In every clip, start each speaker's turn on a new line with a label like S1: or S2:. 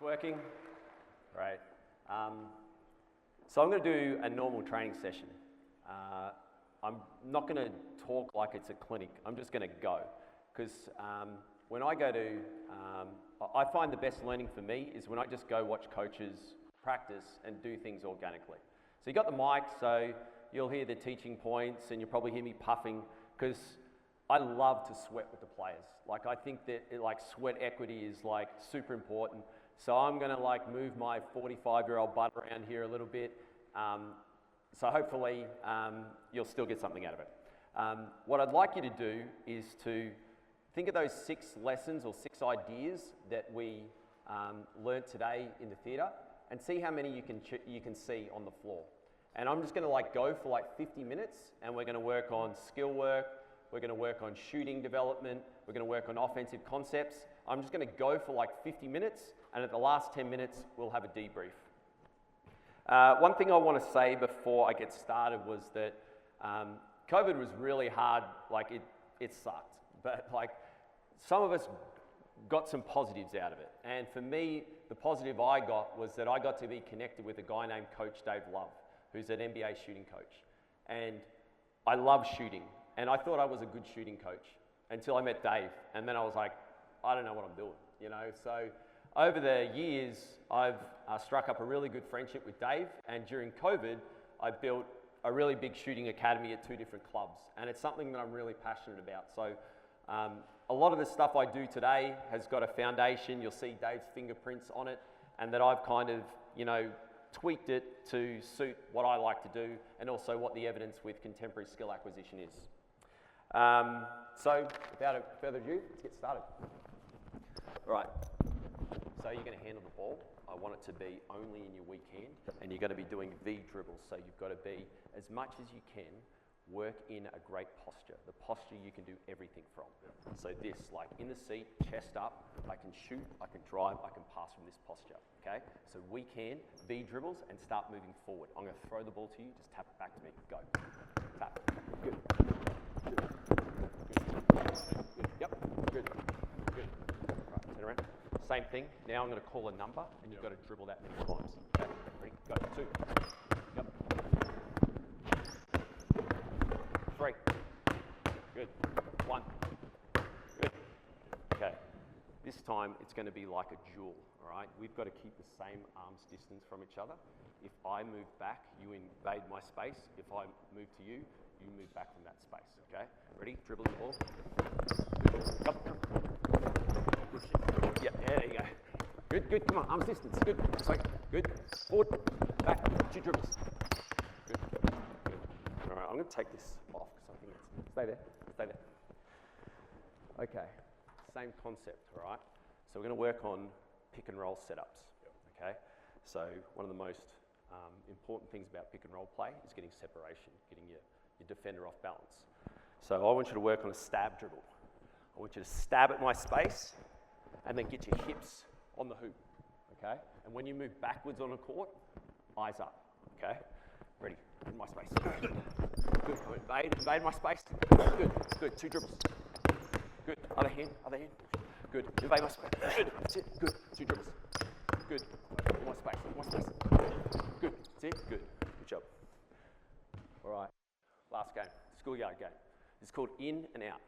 S1: Working? Great. So I'm going to do a normal training session. I'm not going to talk like it's a clinic. I'm just going to go. Because when I go to, I find the best learning for me is when I just go watch coaches practice and do things organically. So you got the mic, so you'll hear the teaching points and you'll probably hear me puffing because I love to sweat with the players. Like I think that sweat equity is like super important. So I'm going to like move my 45-year-old butt around here a little bit. So hopefully you'll still get something out of it. What I'd like you to do is to think of those 6 lessons or 6 ideas that we learnt today in the theatre and see how many you can see on the floor. And I'm just going to like go for like 50 minutes and we're going to work on skill work, we're going to work on shooting development, we're going to work on offensive concepts. I'm just going to go for like 50 minutes and at the last 10 minutes we'll have a debrief. One thing I want to say before I get started was that COVID was really hard, like it sucked, but like some of us got some positives out of it. And for me, the positive I got was that I got to be connected with a guy named Coach Dave Love, who's an NBA shooting coach. And I love shooting, and I thought I was a good shooting coach until I met Dave, and then I was like, I don't know what I'm doing, you know? So over the years, I've struck up a really good friendship with Dave, and during COVID, I built a really big shooting academy at 2 different clubs, and it's something that I'm really passionate about. So a lot of the stuff I do today has got a foundation. You'll see Dave's fingerprints on it, and that I've kind of, you know, tweaked it to suit what I like to do and also what the evidence with contemporary skill acquisition is. So without further ado, let's get started. All right, so you're going to handle the ball. I want it to be only in your weak hand, and you're going to be doing V dribbles, so you've got to be, as much as you can, work in a great posture. The posture you can do everything from. So this, like in the seat, chest up, I can shoot, I can drive, I can pass from this posture, okay? So we can V dribbles and start moving forward. I'm going to throw the ball to you, just tap it back to me, go. Tap, good. Good. Good. Yep, good. Good. Right, turn around. Same thing, now I'm going to call a number and you've got to dribble that many times. Okay, ready, go, 2. Yep. 3. Good. 1. Good. Okay. This time it's going to be like a duel, all right? We've got to keep the same arm's distance from each other. If I move back, you invade my space. If I move to you, you move back from that space, okay? Ready? Dribbling the ball. Yeah, there you go. Good, good, come on, arm's distance, good. Sorry, good. Forward, back, 2 dribbles. Good, good. All right, I'm going to take this off because I think it's, stay there. Okay, same concept, all right? So we're going to work on pick and roll setups, okay? So one of the most important things about pick and roll play is getting separation, getting your defender off balance. So I want you to work on a stab dribble. I want you to stab at my space and then get your hips on the hoop, okay? And when you move backwards on a court, eyes up, okay? Ready, in my space. Good, invade my space. Good, good, 2 dribbles. Good, other hand, good, invade my space. Good, that's it, good, 2 dribbles. Good, in my space, Good, that's it, good, good job. All right, last game, schoolyard game. It's called in and out.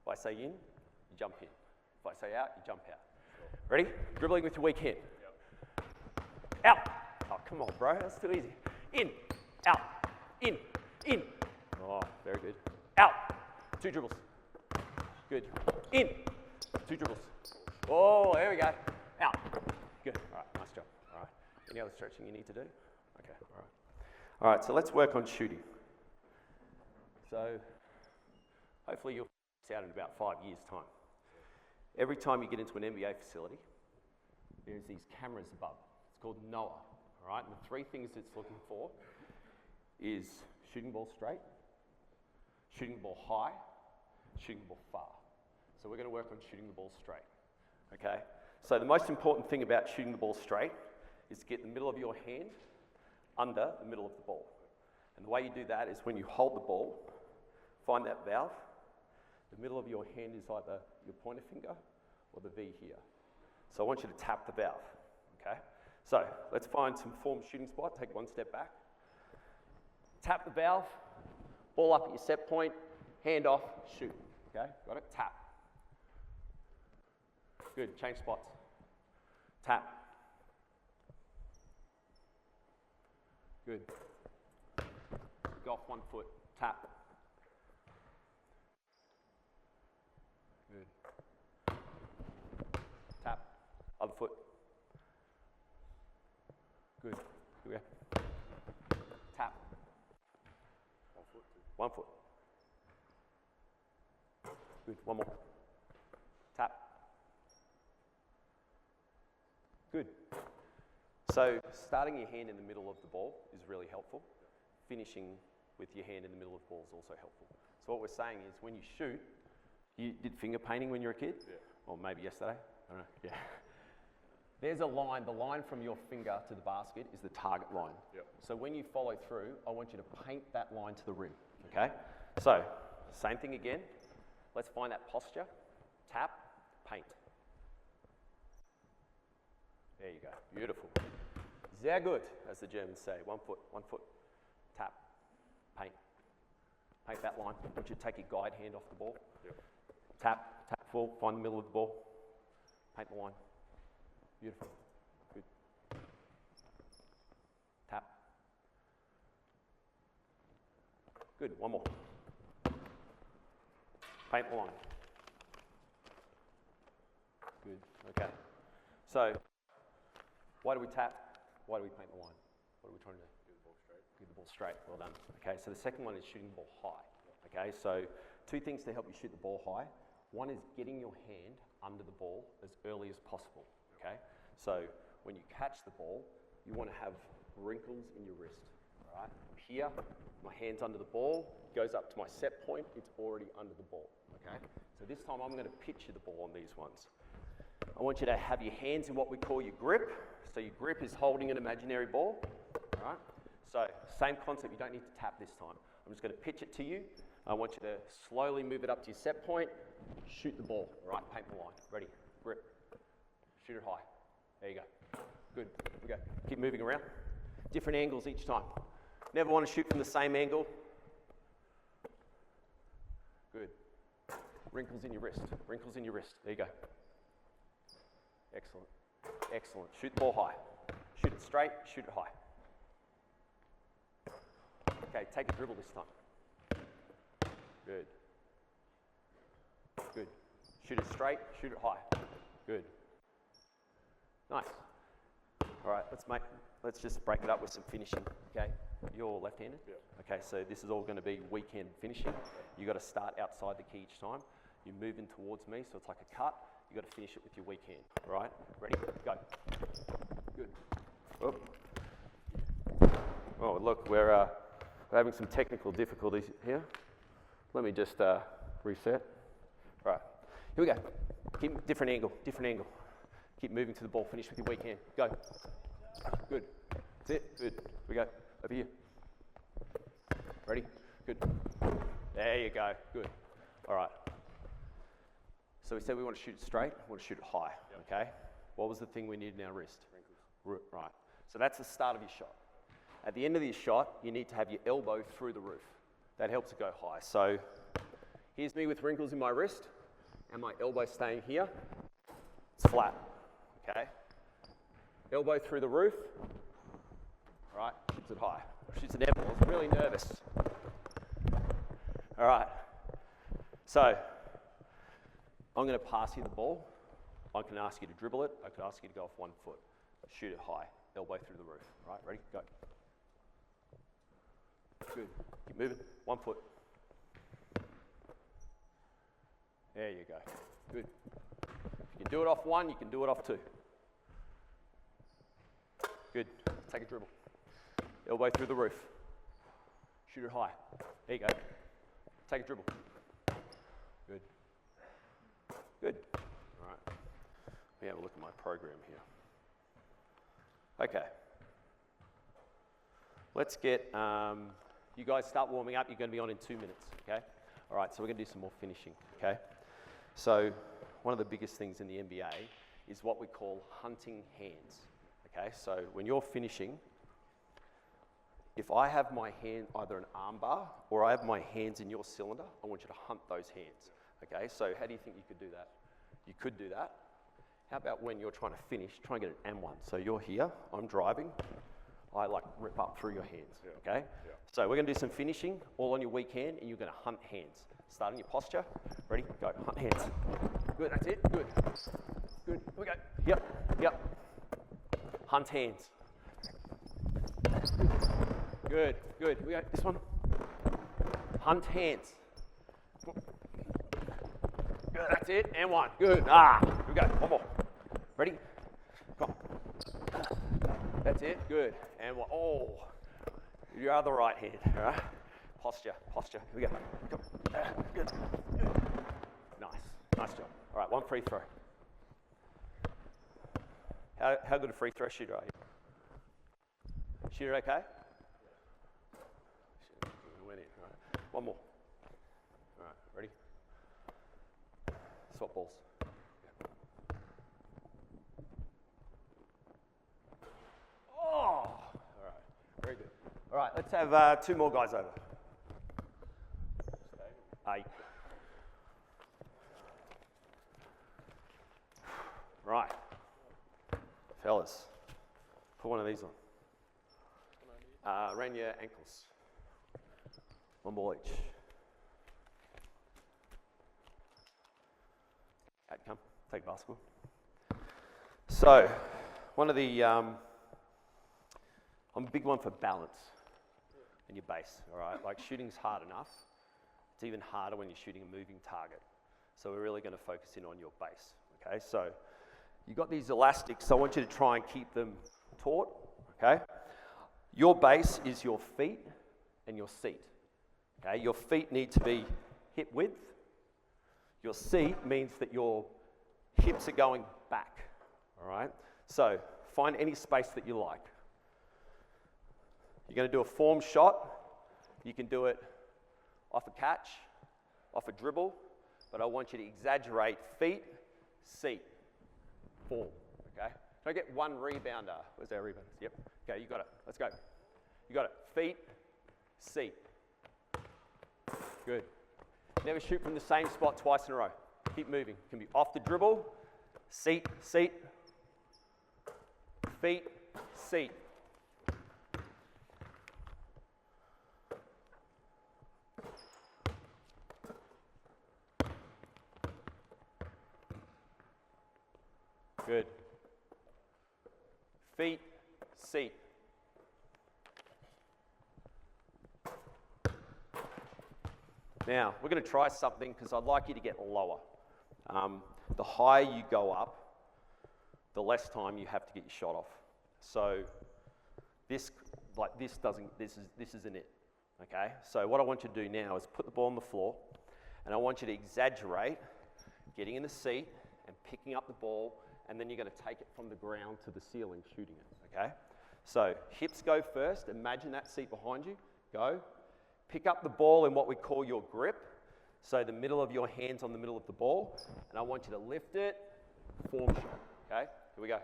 S1: If I say in, you jump in. If I say out, you jump out. Ready? Dribbling with your weak hand. Out. Oh, come on, bro. That's too easy. In, out, in. Oh, very good. Out. 2 dribbles. Good. In. 2 dribbles. Oh, there we go. Out. Good. All right, nice job. All right. Any other stretching you need to do? Okay, all right. All right, so let's work on shooting. So hopefully you'll figure this out in about 5 years' time. Every time you get into an NBA facility, there's these cameras above. It's called NOAA, all right? And the 3 things it's looking for is shooting the ball straight, shooting the ball high, shooting the ball far. So we're going to work on shooting the ball straight, okay? So the most important thing about shooting the ball straight is to get the middle of your hand under the middle of the ball. And the way you do that is when you hold the ball, find that valve. The middle of your hand is either your pointer finger or the V here. So I want you to tap the valve. okay? So let's find some form shooting spot, take one step back. Tap the valve, ball up at your set point, hand off, shoot, okay? Got it? Tap. Good, change spots. Tap. Good. Go off 1 foot, tap. Good. Tap, other foot. Good, here we go. Tap.
S2: 1 foot.
S1: 1 foot. Good, one more. Tap. Good. So starting your hand in the middle of the ball is really helpful. Finishing with your hand in the middle of the ball is also helpful. So what we're saying is when you shoot, you did finger painting when you were a kid?
S2: Yeah.
S1: Or maybe yesterday? I don't know. Yeah. There's a line, the line from your finger to the basket is the target line.
S2: Yep.
S1: So when you follow through, I want you to paint that line to the rim, okay? So, same thing again. Let's find that posture. Tap, paint. There you go, beautiful. Sehr gut, as the Germans say. 1 foot, 1 foot. Tap, paint. Paint that line. I want you to take your guide hand off the ball.
S2: Yep.
S1: Tap, tap full, find the middle of the ball. Paint the line. Beautiful. Good. Tap. Good. One more. Paint the line. Good. Okay. So, why do we tap? Why do we paint the line? What are we trying to do?
S2: Get the ball straight.
S1: Get the ball straight. Well done. Okay. So the second one is shooting the ball high. Okay. So 2 things to help you shoot the ball high. One is getting your hand under the ball as early as possible. Okay. So when you catch the ball, you want to have wrinkles in your wrist. All right. I'm here. My hand's under the ball. Goes up to my set point. It's already under the ball. Okay. So this time I'm going to picture the ball on these ones. I want you to have your hands in what we call your grip. So your grip is holding an imaginary ball. All right. So same concept. You don't need to tap this time. I'm just going to pitch it to you. I want you to slowly move it up to your set point. Shoot the ball. All right. Paint the line. Ready. Grip. Shoot it high. There you go. Good. Here we go. Keep moving around. Different angles each time. Never want to shoot from the same angle. Good. Wrinkles in your wrist. Wrinkles in your wrist. There you go. Excellent. Excellent. Shoot the ball high. Shoot it straight. Shoot it high. Okay, take a dribble this time. Good. Good. Shoot it straight. Shoot it high. Good. Nice. All right, let's just break it up with some finishing. Okay, you're left-handed.
S2: Yeah.
S1: Okay, so this is all going to be weak-hand finishing. You got to start outside the key each time. You're moving towards me, so it's like a cut. You got to finish it with your weak hand. All right, ready? Go. Good. Oh, look, we're having some technical difficulties here. Let me just reset. All right, here we go. Keep different angle. Different angle. Keep moving to the ball. Finish with your weak hand. Go. Good. That's it. Good. Here we go. Over here. Ready? Good. There you go. Good. All right. So we said we want to shoot it straight. We want to shoot it high. Yep. Okay. What was the thing we needed in our wrist? Wrinkles. Right. So that's the start of your shot. At the end of your shot, you need to have your elbow through the roof. That helps it go high. So here's me with wrinkles in my wrist and my elbow staying here. It's flat. Okay. Elbow through the roof. All right. Shoots it high. Shoots it down. I was really nervous. All right. So I'm going to pass you the ball. I can ask you to dribble it. I can ask you to go off 1 foot. Shoot it high. Elbow through the roof. All right. Ready? Go. Good. Keep moving. 1 foot. There you go. Good. If you can do it off 1, you can do it off 2. Good. Take a dribble. Elbow through the roof. Shoot it high. There you go. Take a dribble. Good. Good. All right. Let me have a look at my program here. Okay. Let's get, you guys start warming up. You're going to be on in 2 minutes, okay? All right, so we're going to do some more finishing, okay? So one of the biggest things in the NBA is what we call hunting hands, Okay, so when you're finishing, if I have my hand either an arm bar or I have my hands in your cylinder, I want you to hunt those hands. Okay, so how do you think you could do that? You could do that. How about when you're trying to finish, try and get an M1. So you're here, I'm driving, I like rip up through your hands, okay? Yeah. So we're gonna do some finishing, all on your weak hand, and you're gonna hunt hands. Start in your posture, ready, go, hunt hands. Good, that's it, good. Good, here we go, yep. Hunt hands. Good, here we go, this one. Hunt hands. Good, that's it, and one, good, here we go, one more. Ready? Come on. That's it, good, and one, your other right hand, all right? Posture, here we go, come on. Good. Nice job. All right, one free throw. How good a free throw shooter are you? Shooter okay? Went in, all right. One more. All right, ready? Swap balls. All right, very good. All right, let's have 2 more guys over. Right, fellas, put one of these on. Around your ankles. 1 ball each. Out come, take basketball. So, one of the, I'm a big one for balance in your base, all right? Like shooting's hard enough. It's even harder when you're shooting a moving target. So we're really gonna focus in on your base, okay? So, you've got these elastics, so I want you to try and keep them taut, okay? Your base is your feet and your seat, okay? Your feet need to be hip width. Your seat means that your hips are going back, all right? So find any space that you like. You're gonna do a form shot. You can do it off a catch, off a dribble, but I want you to exaggerate feet, seat, form, okay? Can I get 1 rebounder? Where's our rebounders? Yep, okay, you got it, let's go. You got it, feet, seat. Good. Never shoot from the same spot twice in a row. Keep moving. Can be off the dribble, seat, feet, seat. Good. Feet, seat. Now, we're going to try something because I'd like you to get lower. The higher you go up, the less time you have to get your shot off. So this isn't it, okay? So what I want you to do now is put the ball on the floor, and I want you to exaggerate getting in the seat and picking up the ball, and then you're going to take it from the ground to the ceiling, shooting it, okay? So hips go first. Imagine that seat behind you. Go. Pick up the ball in what we call your grip. So the middle of your hand's on the middle of the ball, and I want you to lift it, form shot, okay? Here we go.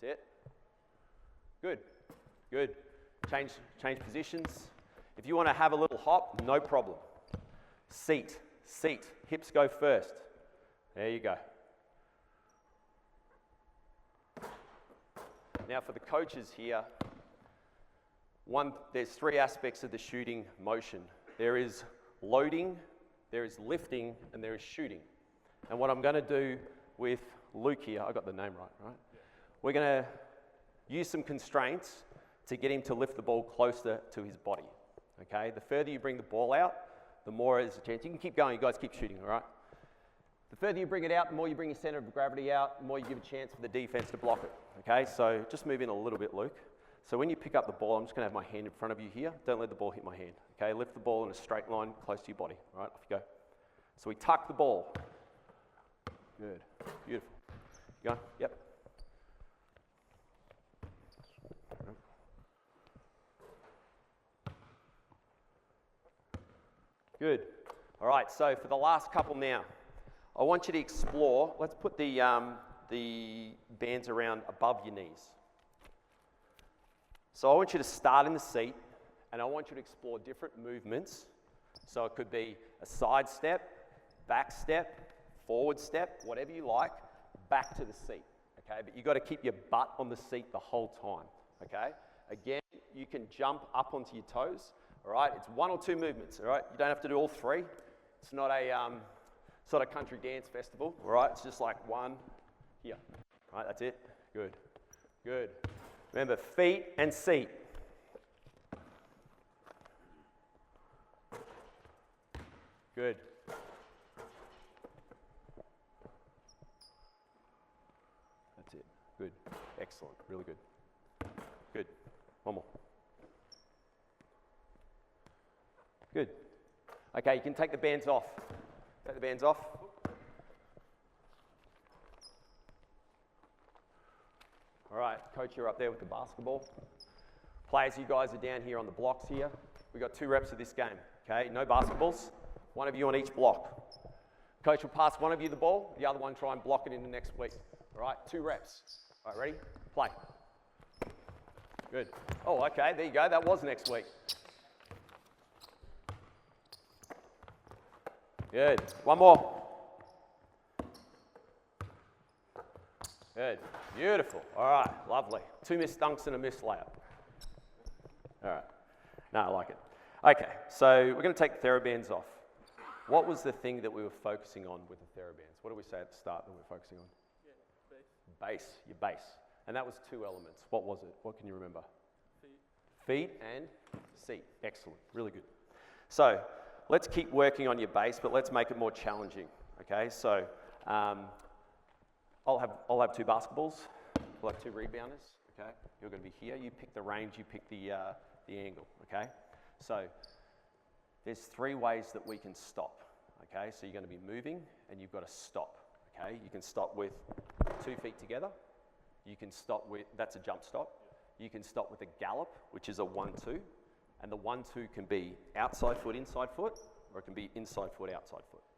S1: That's it. Good. Change positions. If you want to have a little hop, no problem. Seat, hips go first. There you go. Now for the coaches here, there's 3 aspects of the shooting motion. There is loading, there is lifting, and there is shooting. And what I'm going to do with Luke here, I got the name right? Yeah. We're going to use some constraints to get him to lift the ball closer to his body, okay? The further you bring the ball out, the more there's a chance. You can keep going, you guys keep shooting, all right? The further you bring it out, the more you bring your center of gravity out, the more you give a chance for the defense to block it, okay? So just move in a little bit, Luke. So when you pick up the ball, I'm just going to have my hand in front of you here. Don't let the ball hit my hand, okay? Lift the ball in a straight line close to your body, all right? Off you go. So we tuck the ball. Good, beautiful. You going? Yep. Good. All right, so for the last couple now, I want you to explore. Let's put the the bands around above your knees. So I want you to start in the seat, and I want you to explore different movements. So it could be a side step, back step, forward step, whatever you like, back to the seat, okay? But you've got to keep your butt on the seat the whole time, okay? Again, you can jump up onto your toes, all right? It's 1 or 2 movements, all right? You don't have to do all 3. It's not a country dance festival, all right? It's just like 1, here, all right? That's it. Good, good. Remember, feet and seat. Good. That's it. Good. Excellent. Really good. Good. One more. Good. Okay, you can take the bands off. Take the bands off. All right, coach, you're up there with the basketball. Players, you guys are down here on the blocks here. We've got 2 reps of this game, okay? No basketballs. 1 of you on each block. Coach will pass one of you the ball, the other one try and block it into next week. All right, 2 reps. All right, ready? Play. Good. Oh, okay, there you go. That was next week. Good. 1 more. Good. Beautiful. All right, lovely. 2 missed dunks and a missed layup. All right. No, I like it. Okay, so we're going to take the TheraBands off. What was the thing that we were focusing on with the TheraBands? What did we say at the start that we were focusing on?
S2: Yeah, base.
S1: Base, your base. And that was 2 elements. What was it? What can you remember?
S2: Feet.
S1: Feet and seat. Excellent. Really good. So let's keep working on your base, but let's make it more challenging. Okay, so I'll have 2 basketballs. We'll have 2 rebounders. Okay, you're going to be here. You pick the range. You pick the angle. Okay, so there's 3 ways that we can stop. Okay, so you're going to be moving and you've got to stop. Okay, you can stop with 2 feet together. You can stop with, that's a jump stop. You can stop with a gallop, which is a 1-2. And the 1-2 can be outside foot, inside foot, or it can be inside foot, outside foot.